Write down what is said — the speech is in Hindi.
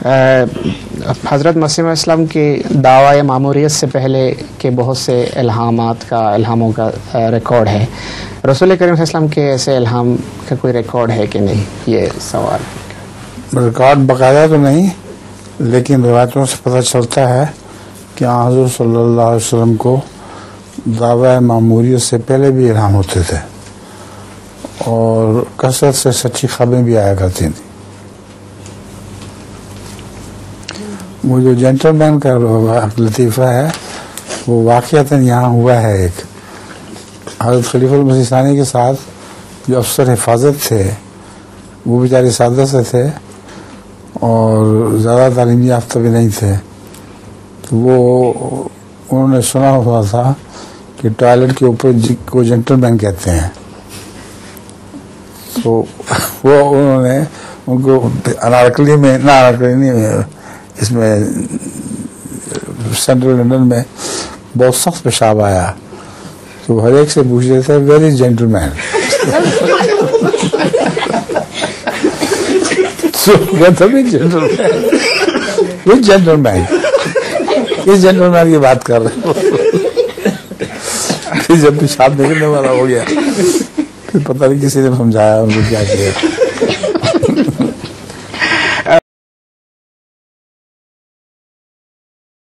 हज़रत मसीह इस्लाम की दावा मामूरियत से पहले के बहुत से इल्हामों का रिकॉर्ड है। रसूल करीम सल्लल्लाहु अलैहि वसल्लम के ऐसे इल्हाम का कोई रिकॉर्ड है कि नहीं, ये सवाल। रिकॉर्ड बाकायदा तो नहीं, लेकिन रिवायतों से पता चलता है कि हज़रत सल्लल्लाहु अलैहि वसल्लम को दावा मामूरियत से पहले भी इल्हाम होते थे और कसरत से सच्ची खबरें भी आया करती थी। वो जो जेंटलमैन का लतीफ़ा है वो वाक़ियतन यहाँ हुआ है। एक हज़रत खलीफुल मसीह सानी के साथ जो अफसर हिफाजत थे वो बेचारे सादा से थे और ज़्यादा तालीम याफ्ता भी नहीं थे। तो वो उन्होंने सुना हुआ था कि टॉयलेट के ऊपर को जेंटलमैन कहते हैं। तो वो उन्होंने उनको अनारकली में ना, अनारकली नहीं, इसमें सेंट्रल लंदन में बहुत सख्त पेशाब आया तो हर एक से पूछ रहे थे वेरी जेंटलमैन। जेंटलमैन इस जेंटलमैन की बात कर रहे हो। फिर जब पेशाब निकलने वाला हो गया फिर पता नहीं किसी ने समझाया उनको क्या किया।